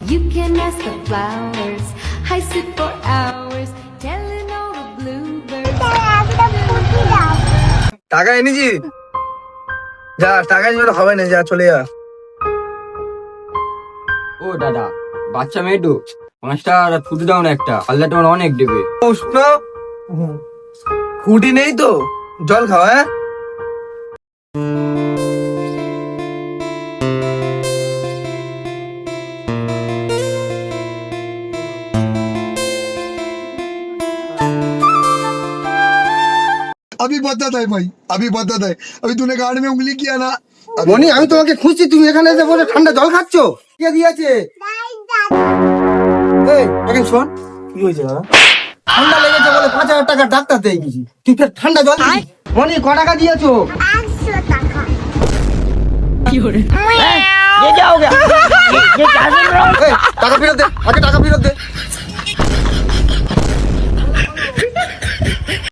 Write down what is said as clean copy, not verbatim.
You can ask the flowers. I sit for hours telling all the bluebirds. টাকা এনেছি, যা টাকা নিলে হবে না, যা চলে যা। ও দাদা, বাচ্চা মেয়ে তো 5 টাকা ফুটি দাও না, একটা আল্লাহ তোমার অনেক দেবে। উষ্ণ ফুটি নেই তো, জল খাও। হ্যাঁ अभी बदत है भाई, अभी बदत है। अभी तूने गाड़ी में उंगली किया ना। মনি, আমি তোমাকে খুঁজছি, তুমি এখানে এসে বলে ঠান্ডা জল খাচ্ছ। কে দিয়েছে? এই দেখেন, শোন, কি হয়েছে দাদা? ঠান্ডা লেগেছে বলে 5,000 টাকা ডাক্তার দিয়ে গেছি, তুই ফের ঠান্ডা জল দিবি? মনি, ক টাকা দিয়েছো? এই, টাকা ফেরত দে, আগে টাকা ফেরত দে।